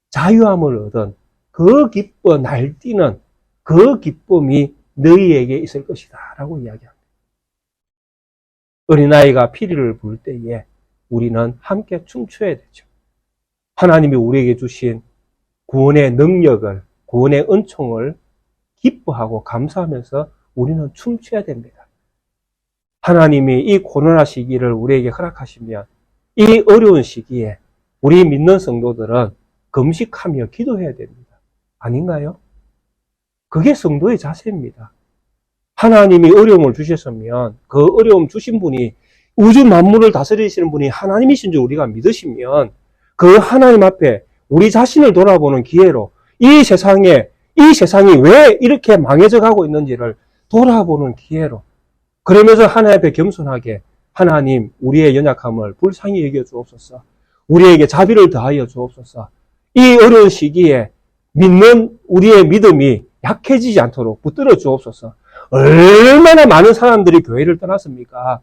자유함을 얻은 그 기뻐 날뛰는 그 기쁨이 너희에게 있을 것이다 라고 이야기합니다. 어린아이가 피리를 부를 때에 우리는 함께 춤춰야 되죠. 하나님이 우리에게 주신 구원의 능력을, 구원의 은총을 기뻐하고 감사하면서 우리는 춤춰야 됩니다. 하나님이 이 코로나 시기를 우리에게 허락하시면 이 어려운 시기에 우리 믿는 성도들은 금식하며 기도해야 됩니다. 아닌가요? 그게 성도의 자세입니다. 하나님이 어려움을 주셨으면 그 어려움 주신 분이 우주 만물을 다스리시는 분이 하나님이신 줄 우리가 믿으시면 그 하나님 앞에 우리 자신을 돌아보는 기회로 이 세상이 왜 이렇게 망해져 가고 있는지를 돌아보는 기회로 그러면서 하나님 앞에 겸손하게 하나님 우리의 연약함을 불쌍히 여겨 주옵소서. 우리에게 자비를 더하여 주옵소서. 이 어려운 시기에 믿는 우리의 믿음이 약해지지 않도록 붙들어 주옵소서. 얼마나 많은 사람들이 교회를 떠났습니까?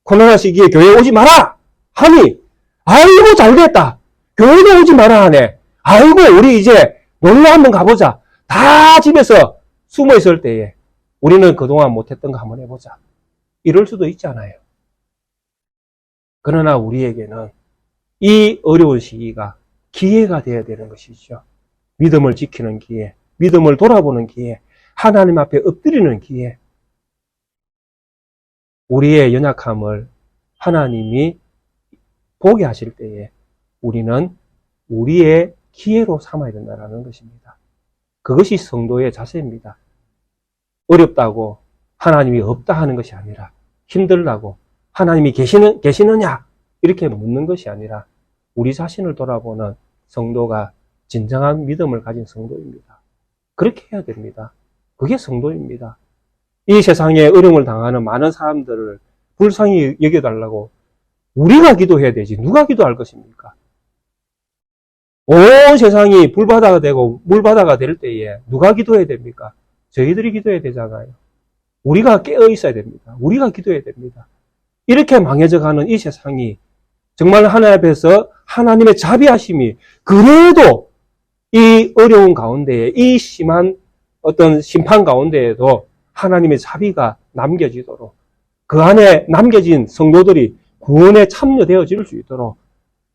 코로나 시기에 교회 오지 마라 하니 아이고 잘됐다. 교회도 오지 마라 하네. 아이고 우리 이제 놀러 한번 가보자. 다 집에서 숨어 있을 때에 우리는 그동안 못했던 거 한번 해보자. 이럴 수도 있잖아요. 그러나 우리에게는 이 어려운 시기가 기회가 되어야 되는 것이죠. 믿음을 지키는 기회, 믿음을 돌아보는 기회, 하나님 앞에 엎드리는 기회. 우리의 연약함을 하나님이 보게 하실 때에 우리는 우리의 기회로 삼아야 된다는 것입니다. 그것이 성도의 자세입니다. 어렵다고 하나님이 없다 하는 것이 아니라 힘들다고 하나님이 계시느냐 이렇게 묻는 것이 아니라 우리 자신을 돌아보는 성도가 진정한 믿음을 가진 성도입니다. 그렇게 해야 됩니다. 그게 성도입니다. 이 세상에 어려움을 당하는 많은 사람들을 불쌍히 여겨달라고 우리가 기도해야 되지 누가 기도할 것입니까? 온 세상이 불바다가 되고 물바다가 될 때에 누가 기도해야 됩니까? 저희들이 기도해야 되잖아요. 우리가 깨어 있어야 됩니다. 우리가 기도해야 됩니다. 이렇게 망해져 가는 이 세상이 정말 하나님 앞에서 하나님의 자비하심이 그래도 이 어려운 가운데에 이 심한 어떤 심판 가운데에도 하나님의 자비가 남겨지도록 그 안에 남겨진 성도들이 구원에 참여되어질 수 있도록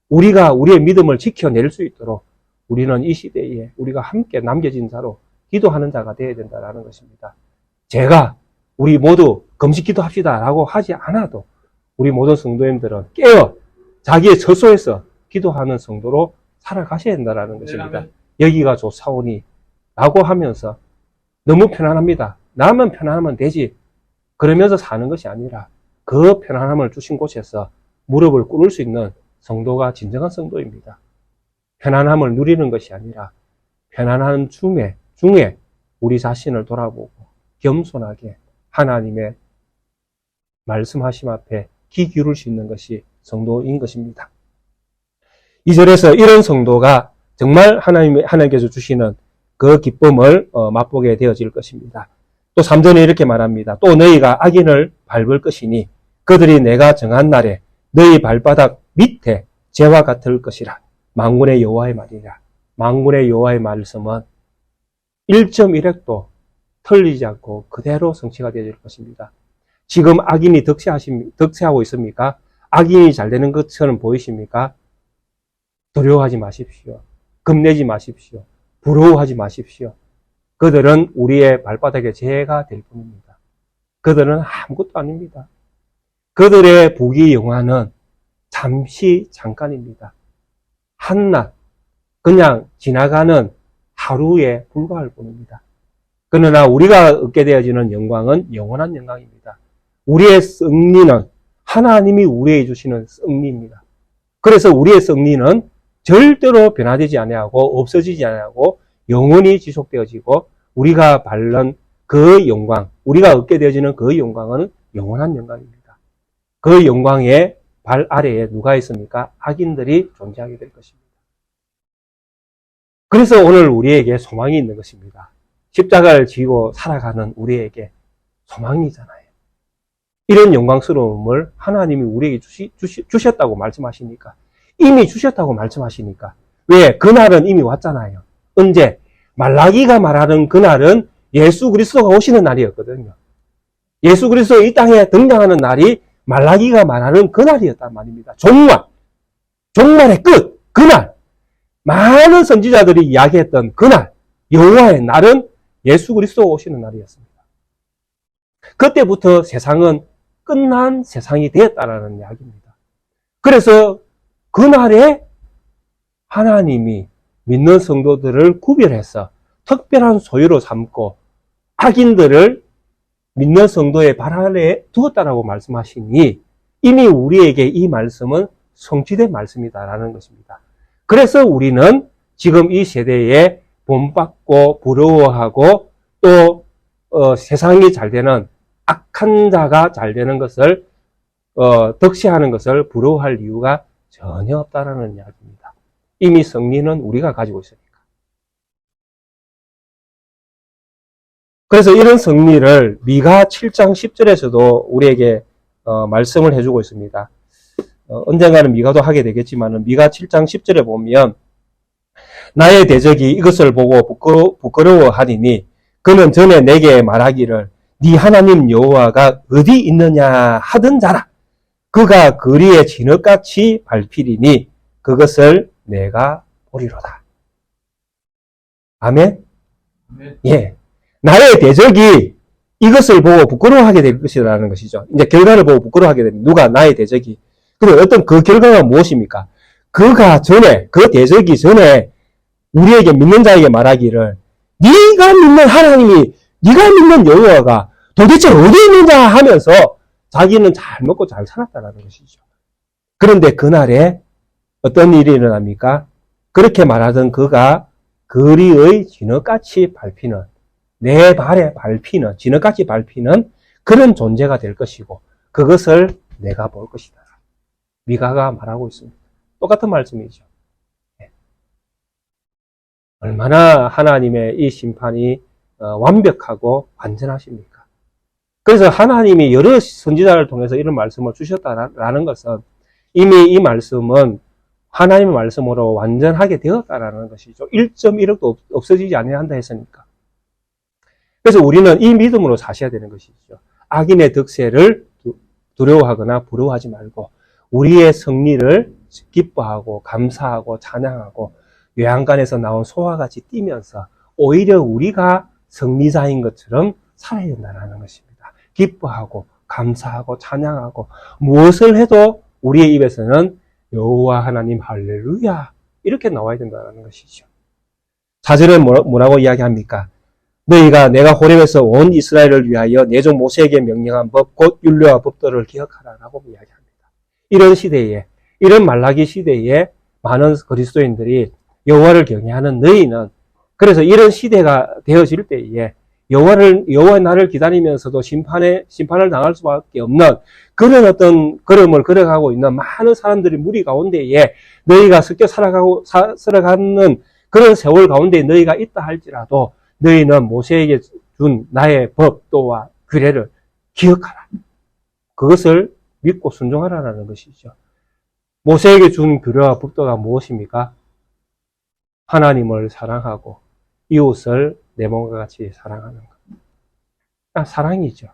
우리가 우리의 믿음을 지켜낼 수 있도록 우리는 이 시대에 우리가 함께 남겨진 자로 기도하는 자가 되어야 된다는 것입니다. 제가 우리 모두 금식 기도합시다 라고 하지 않아도 우리 모든 성도님들은 깨어 자기의 처소에서 기도하는 성도로 살아가셔야 된다는 것입니다. 여기가 좋사오니 라고 하면서 너무 편안합니다. 나만 편안하면 되지 그러면서 사는 것이 아니라 그 편안함을 주신 곳에서 무릎을 꿇을 수 있는 성도가 진정한 성도입니다. 편안함을 누리는 것이 아니라 편안한 중에 우리 자신을 돌아보고 겸손하게 하나님의 말씀하심 앞에 귀 기울일 수 있는 것이 성도인 것입니다. 2절에서 이런 성도가 정말 하나님께서 주시는 그 기쁨을 맛보게 되어질 것입니다. 또 3절에 이렇게 말합니다. 또 너희가 악인을 밟을 것이니 그들이 내가 정한 날에 너희 발바닥 밑에 재와 같을 것이라. 만군의 여호와의 말이라. 만군의 여호와의 말씀은 1.1획도 틀리지 않고 그대로 성취가 되어질 것입니다. 지금 악인이 득세하고 있습니까? 악인이 잘 되는 것처럼 보이십니까? 두려워하지 마십시오. 겁내지 마십시오. 부러워하지 마십시오. 그들은 우리의 발바닥에 재가 될 뿐입니다. 그들은 아무것도 아닙니다. 그들의 부귀 영화는 잠시 잠깐입니다. 한낱 그냥 지나가는 하루에 불과할 뿐입니다. 그러나 우리가 얻게 되어지는 영광은 영원한 영광입니다. 우리의 승리는 하나님이 우리에게 주시는 승리입니다. 그래서 우리의 승리는 절대로 변화되지 아니하고 없어지지 아니하고 영원히 지속되어지고 우리가 밟는 그 영광, 우리가 얻게 되어지는 그 영광은 영원한 영광입니다. 그 영광의 발 아래에 누가 있습니까? 악인들이 존재하게 될 것입니다. 그래서 오늘 우리에게 소망이 있는 것입니다. 십자가를 지고 살아가는 우리에게 소망이잖아요. 이런 영광스러움을 하나님이 우리에게 주셨다고 말씀하시니까, 이미 주셨다고 말씀하시니까, 왜? 그날은 이미 왔잖아요. 언제? 말라기가 말하는 그날은 예수 그리스도가 오시는 날이었거든요. 예수 그리스도 이 땅에 등장하는 날이 말라기가 말하는 그날이었단 말입니다. 종말의 끝, 그날. 많은 선지자들이 이야기했던 그날, 여호와의 날은 예수 그리스도가 오시는 날이었습니다. 그때부터 세상은 끝난 세상이 되었다라는 이야기입니다. 그래서 그날에 하나님이 믿는 성도들을 구별해서 특별한 소유로 삼고 악인들을 믿는 성도의 발 아래에 두었다라고 말씀하시니 이미 우리에게 이 말씀은 성취된 말씀이다라는 것입니다. 그래서 우리는 지금 이 세대에 본받고 부러워하고 또 세상이 잘 되는 악한 자가 잘 되는 것을 덕시하는 것을 부러워할 이유가 전혀 없다라는 이야기입니다. 이미 승리는 우리가 가지고 있으니까. 그래서 이런 승리를 미가 7장 10절에서도 우리에게 말씀을 해주고 있습니다. 언젠가는 미가도 하게 되겠지만 미가 7장 10절에 보면 나의 대적이 이것을 보고 부끄러워하리니 그는 전에 내게 말하기를 네 하나님 여호와가 어디 있느냐 하던 자라. 그가 거리에 진흙같이 밟히리니 그것을 내가 보리로다. 아멘? 예. 나의 대적이 이것을 보고 부끄러워하게 될 것이라는 것이죠. 이제 결과를 보고 부끄러워하게 됩니다. 누가? 나의 대적이. 그럼 어떤 그 결과가 무엇입니까? 그가 전에, 그 대적이 전에 우리에게 믿는 자에게 말하기를 네가 믿는 하나님이, 네가 믿는 여호와가 도대체 어디 있느냐 하면서 자기는 잘 먹고 잘 살았다는 것이죠. 그런데 그날에 어떤 일이 일어납니까? 그렇게 말하던 그가 거리의 진흙같이 밟히는, 내 발에 밟히는, 진흙같이 밟히는 그런 존재가 될 것이고 그것을 내가 볼 것이다. 미가가 말하고 있습니다. 똑같은 말씀이죠. 얼마나 하나님의 이 심판이 완벽하고 완전하십니까? 그래서 하나님이 여러 선지자를 통해서 이런 말씀을 주셨다라는 것은 이미 이 말씀은 하나님의 말씀으로 완전하게 되었다라는 것이죠. 1.1억도 없어지지 않는다 했으니까. 그래서 우리는 이 믿음으로 사셔야 되는 것이죠. 악인의 득세를 두려워하거나 부러워하지 말고 우리의 승리를 기뻐하고 감사하고 찬양하고 외양간에서 나온 소와 같이 뛰면서 오히려 우리가 승리자인 것처럼 살아야 된다는 것입니다. 기뻐하고 감사하고 찬양하고 무엇을 해도 우리의 입에서는 여호와 하나님 할렐루야 이렇게 나와야 된다는 것이죠. 4절에 뭐라고 이야기합니까? 너희가 내가 호렙에서 온 이스라엘을 위하여 내 종 모세에게 명령한 법 곧 율례와 법도를 기억하라라고 이야기합니다. 이런 시대에, 이런 말라기 시대에 많은 그리스도인들이 여호와를 경외하는 너희는 그래서 이런 시대가 되어질 때에 여호와의 날을 기다리면서도 심판을 당할 수밖에 없는 그런 어떤 걸음을 걸어가고 있는 많은 사람들이 무리 가운데에 너희가 섞여 살아가는 그런 세월 가운데 너희가 있다 할지라도 너희는 모세에게 준 나의 법도와 규례를 기억하라. 그것을 믿고 순종하라는 것이죠. 모세에게 준 규례와 법도가 무엇입니까? 하나님을 사랑하고 이웃을 내 몸과 같이 사랑하는 것. 사랑이죠.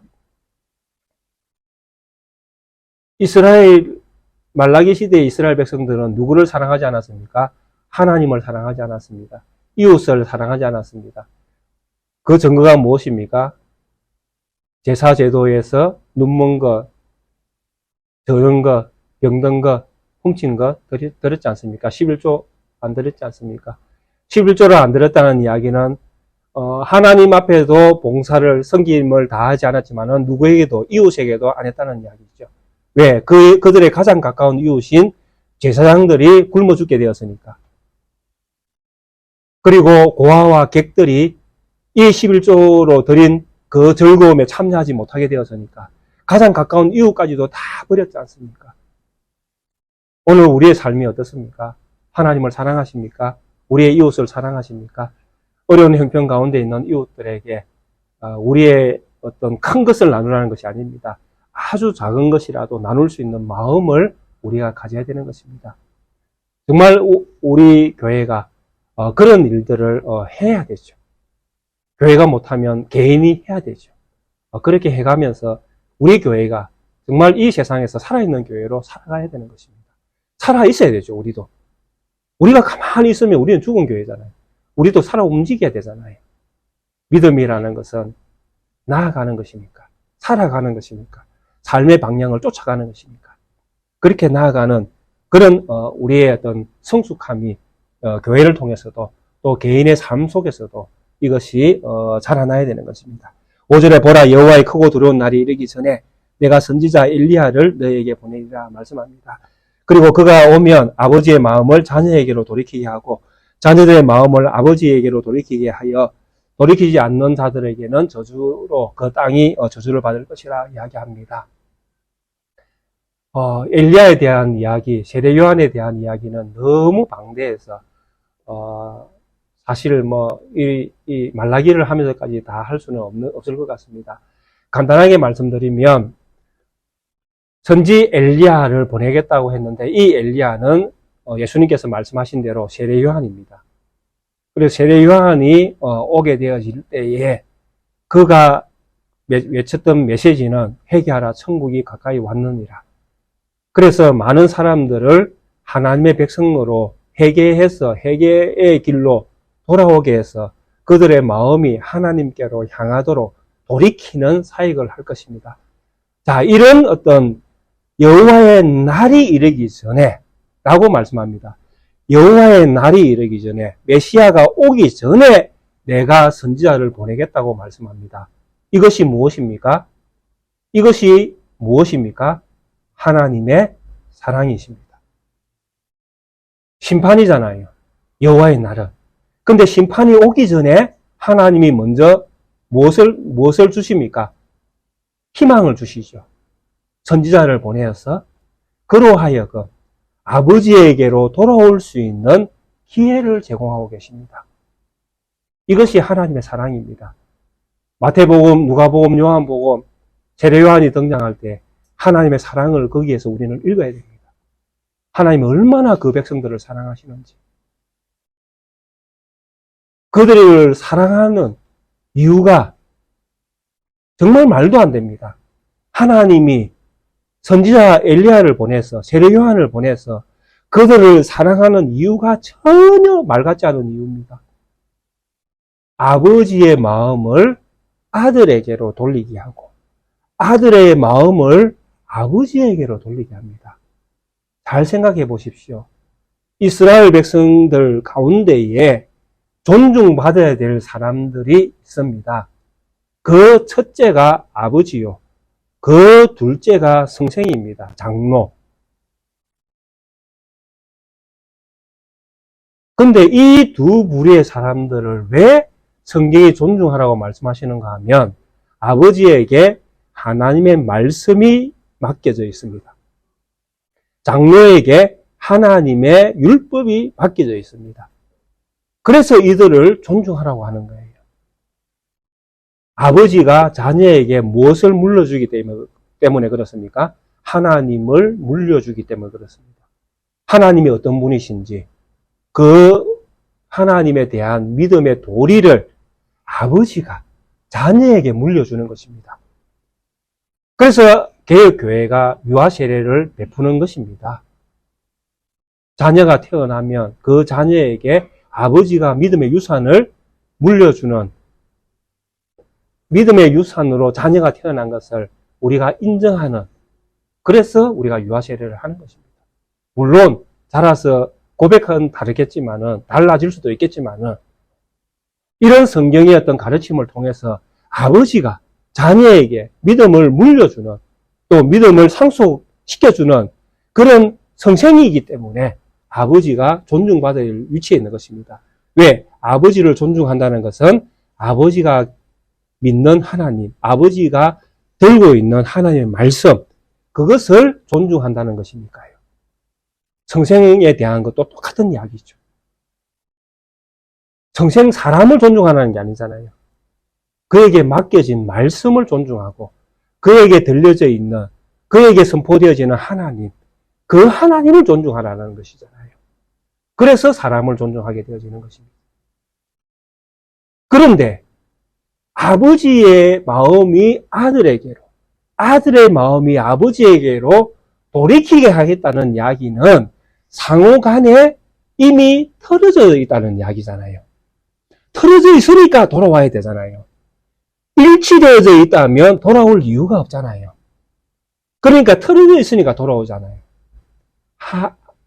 말라기 시대의 이스라엘 백성들은 누구를 사랑하지 않았습니까? 하나님을 사랑하지 않았습니다. 이웃을 사랑하지 않았습니다. 그 증거가 무엇입니까? 제사 제도에서 눈먼 것, 더러운 것, 병든 것, 훔친 것 들었지 않습니까? 11조 안 들었지 않습니까? 11조를 안 들었다는 이야기는 하나님 앞에도 봉사를 섬김을 다하지 않았지만은 누구에게도 이웃에게도 안 했다는 이야기죠. 왜? 그들의 가장 가까운 이웃인 제사장들이 굶어 죽게 되었으니까. 그리고 고아와 객들이 이 11조로 드린 그 즐거움에 참여하지 못하게 되었으니까. 가장 가까운 이웃까지도 다 버렸지 않습니까? 오늘 우리의 삶이 어떻습니까? 하나님을 사랑하십니까? 우리의 이웃을 사랑하십니까? 어려운 형편 가운데 있는 이웃들에게 우리의 어떤 큰 것을 나누라는 것이 아닙니다. 아주 작은 것이라도 나눌 수 있는 마음을 우리가 가져야 되는 것입니다. 정말 우리 교회가 그런 일들을 해야 되죠. 교회가 못하면 개인이 해야 되죠. 그렇게 해가면서 우리 교회가 정말 이 세상에서 살아있는 교회로 살아가야 되는 것입니다. 살아있어야 되죠, 우리도. 우리가 가만히 있으면 우리는 죽은 교회잖아요. 우리도 살아 움직여야 되잖아요. 믿음이라는 것은 나아가는 것입니까? 살아가는 것입니까? 삶의 방향을 쫓아가는 것입니까? 그렇게 나아가는 그런 우리의 어떤 성숙함이 교회를 통해서도 또 개인의 삶 속에서도 이것이 자라나야 되는 것입니다. 5절에 보라, 여호와의 크고 두려운 날이 이르기 전에 내가 선지자 엘리야를 너에게 보내리라 말씀합니다. 그리고 그가 오면 아버지의 마음을 자녀에게로 돌이키게 하고 자녀들의 마음을 아버지에게로 돌이키게 하여 돌이키지 않는 자들에게는 저주로 그 땅이 저주를 받을 것이라 이야기합니다. 엘리야에 대한 이야기, 세례 요한에 대한 이야기는 너무 방대해서 사실 이 말라기를 하면서까지 다 할 수는 없을 것 같습니다. 간단하게 말씀드리면 선지 엘리야를 보내겠다고 했는데 이 엘리야는 예수님께서 말씀하신 대로 세례 요한입니다. 그래서 세례 요한이 오게 되어질 때에 그가 외쳤던 메시지는 회개하라, 천국이 가까이 왔느니라. 그래서 많은 사람들을 하나님의 백성으로 회개해서 회개의 길로 돌아오게 해서 그들의 마음이 하나님께로 향하도록 돌이키는 사역을 할 것입니다. 자, 이런 어떤 여호와의 날이 이르기 전에 라고 말씀합니다. 여호와의 날이 이르기 전에, 메시아가 오기 전에 내가 선지자를 보내겠다고 말씀합니다. 이것이 무엇입니까? 이것이 무엇입니까? 하나님의 사랑이십니다. 심판이잖아요. 여호와의 날은. 근데 심판이 오기 전에 하나님이 먼저 무엇을 주십니까? 희망을 주시죠. 선지자를 보내어서 그로 하여금 아버지에게로 돌아올 수 있는 기회를 제공하고 계십니다. 이것이 하나님의 사랑입니다. 마태복음, 누가복음, 요한복음, 세례 요한이 등장할 때 하나님의 사랑을 거기에서 우리는 읽어야 됩니다. 하나님이 얼마나 그 백성들을 사랑하시는지. 그들을 사랑하는 이유가 정말 말도 안 됩니다. 하나님이 선지자 엘리야를 보내서 세례 요한을 보내서 그들을 사랑하는 이유가 전혀 말 같지 않은 이유입니다. 아버지의 마음을 아들에게로 돌리게 하고 아들의 마음을 아버지에게로 돌리게 합니다. 잘 생각해 보십시오. 이스라엘 백성들 가운데에 존중받아야 될 사람들이 있습니다. 그 첫째가 아버지요. 그 둘째가 성생입니다. 장로. 근데 이 두 부류의 사람들을 왜 성경이 존중하라고 말씀하시는가 하면 아버지에게 하나님의 말씀이 맡겨져 있습니다. 장로에게 하나님의 율법이 맡겨져 있습니다. 그래서 이들을 존중하라고 하는 거예요. 아버지가 자녀에게 무엇을 물려주기 때문에 그렇습니까? 하나님을 물려주기 때문에 그렇습니다. 하나님이 어떤 분이신지 그 하나님에 대한 믿음의 도리를 아버지가 자녀에게 물려주는 것입니다. 그래서 개혁교회가 유아세례를 베푸는 것입니다. 자녀가 태어나면 그 자녀에게 아버지가 믿음의 유산을 물려주는, 믿음의 유산으로 자녀가 태어난 것을 우리가 인정하는, 그래서 우리가 유아세례를 하는 것입니다. 물론 자라서 고백은 다르겠지만은, 달라질 수도 있겠지만은, 이런 성경의 어떤 가르침을 통해서 아버지가 자녀에게 믿음을 물려주는, 또 믿음을 상속시켜주는 그런 성생이기 때문에 아버지가 존중받을 위치에 있는 것입니다. 왜? 아버지를 존중한다는 것은 아버지가 믿는 하나님, 아버지가 들고 있는 하나님의 말씀, 그것을 존중한다는 것이니까요. 성생에 대한 것도 똑같은 이야기죠. 정생 사람을 존중하는 게 아니잖아요. 그에게 맡겨진 말씀을 존중하고 그에게 들려져 있는, 그에게 선포되어지는 하나님, 그 하나님을 존중하라는 것이잖아요. 그래서 사람을 존중하게 되어지는 것입니다. 그런데 아버지의 마음이 아들에게로, 아들의 마음이 아버지에게로 돌이키게 하겠다는 이야기는 상호 간에 이미 틀어져 있다는 이야기잖아요. 틀어져 있으니까 돌아와야 되잖아요. 일치되어져 있다면 돌아올 이유가 없잖아요. 그러니까 틀어져 있으니까 돌아오잖아요.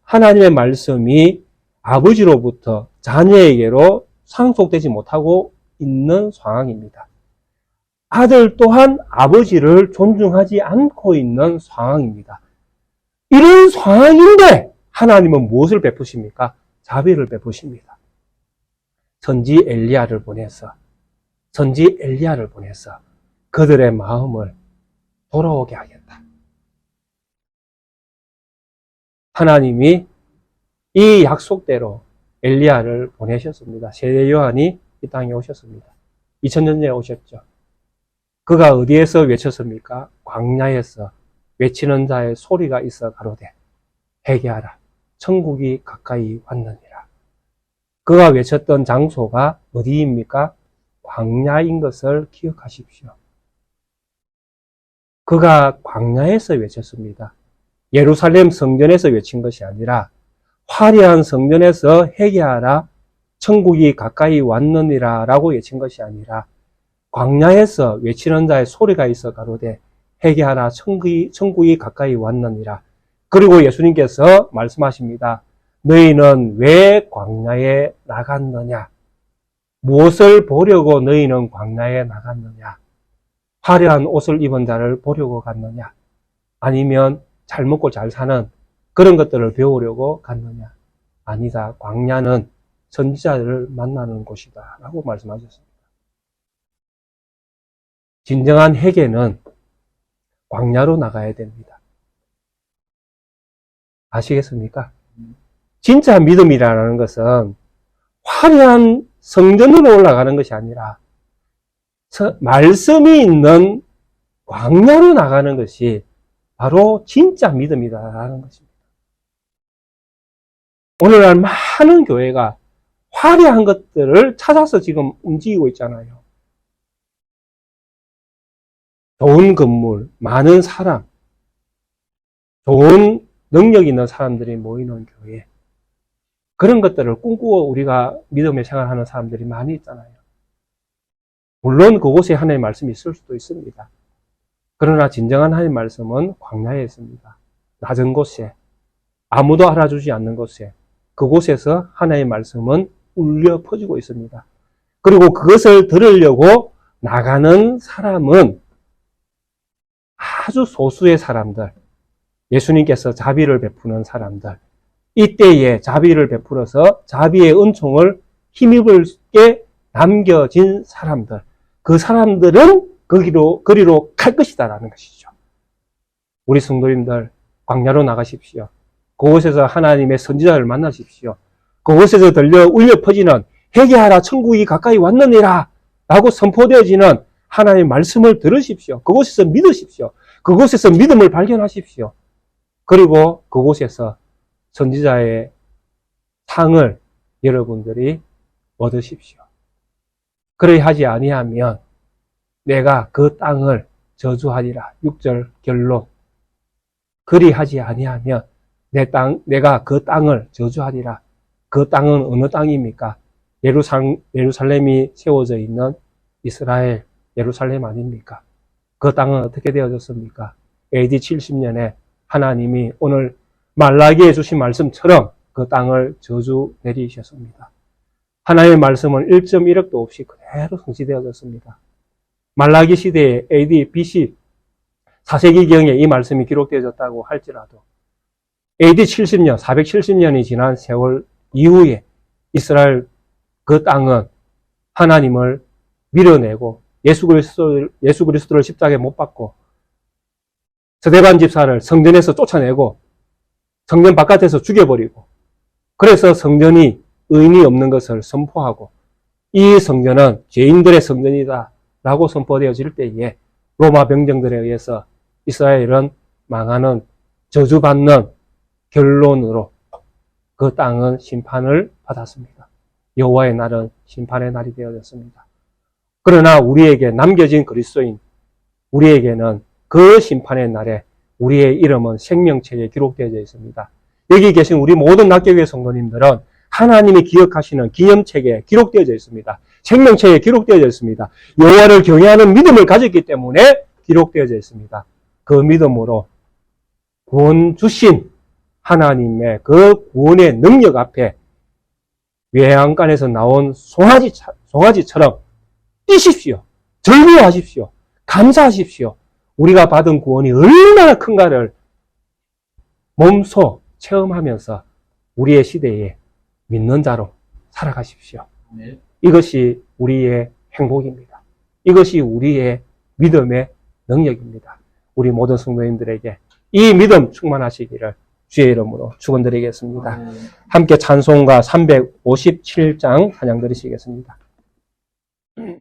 하나님의 말씀이 아버지로부터 자녀에게로 상속되지 못하고 있는 상황입니다. 아들 또한 아버지를 존중하지 않고 있는 상황입니다. 이런 상황인데 하나님은 무엇을 베푸십니까? 자비를 베푸십니다. 선지 엘리야를 보내서 그들의 마음을 돌아오게 하겠다. 하나님이 이 약속대로 엘리야를 보내셨습니다. 세례 요한이 이 땅에 오셨습니다. 2000년 전에 오셨죠. 그가 어디에서 외쳤습니까? 광야에서 외치는 자의 소리가 있어 가로되 회개하라, 천국이 가까이 왔느니라. 그가 외쳤던 장소가 어디입니까? 광야인 것을 기억하십시오. 그가 광야에서 외쳤습니다. 예루살렘 성전에서 외친 것이 아니라 화려한 성전에서 회개하라, 천국이 가까이 왔느니라 라고 외친 것이 아니라 광야에서 외치는 자의 소리가 있어 가로되 회개하라, 천국이 가까이 왔느니라. 그리고 예수님께서 말씀하십니다. 너희는 왜 광야에 나갔느냐? 무엇을 보려고 너희는 광야에 나갔느냐? 화려한 옷을 입은 자를 보려고 갔느냐? 아니면 잘 먹고 잘 사는 그런 것들을 배우려고 갔느냐? 아니다. 광야는 선지자를 만나는 곳이다 라고 말씀하셨습니다. 진정한 회개는 광야로 나가야 됩니다. 아시겠습니까? 진짜 믿음이라는 것은 화려한 성전으로 올라가는 것이 아니라 말씀이 있는 광야로 나가는 것이 바로 진짜 믿음이다라는 것입니다. 오늘날 많은 교회가 화려한 것들을 찾아서 지금 움직이고 있잖아요. 좋은 건물, 많은 사람, 좋은 능력 있는 사람들이 모이는 교회, 그런 것들을 꿈꾸고 우리가 믿음의 생활하는 사람들이 많이 있잖아요. 물론 그곳에 하나님의 말씀이 있을 수도 있습니다. 그러나 진정한 하나님의 말씀은 광야에 있습니다. 낮은 곳에, 아무도 알아주지 않는 곳에, 그곳에서 하나님의 말씀은 울려 퍼지고 있습니다. 그리고 그것을 들으려고 나가는 사람은 아주 소수의 사람들, 예수님께서 자비를 베푸는 사람들, 이때에 자비를 베풀어서 자비의 은총을 힘입을게 남겨진 사람들, 그 사람들은 거리로 갈 것이다라는 것이죠. 우리 성도님들 광야로 나가십시오. 그곳에서 하나님의 선지자를 만나십시오. 그곳에서 울려 퍼지는 회개하라, 천국이 가까이 왔느니라 라고 선포되어지는 하나님의 말씀을 들으십시오. 그곳에서 믿으십시오. 그곳에서 믿음을 발견하십시오. 그리고 그곳에서 선지자의 상을 여러분들이 얻으십시오. 그러하지 아니하면 내가 그 땅을 저주하리라. 6절 결론. 그리하지 아니하면 내가 그 땅을 저주하리라. 그 땅은 어느 땅입니까? 예루살렘이 세워져 있는 이스라엘 예루살렘 아닙니까? 그 땅은 어떻게 되어졌습니까? AD 70년에 하나님이 오늘 말라기에 주신 말씀처럼 그 땅을 저주 내리셨습니다. 하나님의 말씀은 1.1억도 없이 그대로 성취되어졌습니다. 말라기 시대에 AD BC 4세기경에 이 말씀이 기록되어졌다고 할지라도 AD 70년, 470년이 지난 세월 이후에 이스라엘 그 땅은 하나님을 밀어내고 예수 그리스도를 십자가에 못 박고 스데반 집사를 성전에서 쫓아내고 성전 바깥에서 죽여버리고 그래서 성전이 의인이 없는 것을 선포하고 이 성전은 죄인들의 성전이다 라고 선포되어질 때에 로마 병정들에 의해서 이스라엘은 망하는, 저주받는 결론으로 그 땅은 심판을 받았습니다. 여호와의 날은 심판의 날이 되어졌습니다. 그러나 우리에게 남겨진 그리스도인, 우리에게는 그 심판의 날에 우리의 이름은 생명책에 기록되어져 있습니다. 여기 계신 우리 모든 낙교회 성도님들은 하나님이 기억하시는 기념책에 기록되어져 있습니다. 생명책에 기록되어져 있습니다. 여호와를 경외하는 믿음을 가졌기 때문에 기록되어져 있습니다. 그 믿음으로 구원 주신 하나님의 그 구원의 능력 앞에 외양간에서 나온 송아지처럼 뛰십시오. 즐거워하십시오. 감사하십시오. 우리가 받은 구원이 얼마나 큰가를 몸소 체험하면서 우리의 시대에 믿는 자로 살아가십시오. 네. 이것이 우리의 행복입니다. 이것이 우리의 믿음의 능력입니다. 우리 모든 성도님들에게 이 믿음 충만하시기를 주의 이름으로 축원드리겠습니다. 함께 찬송가 357장 찬양 드리시겠습니다.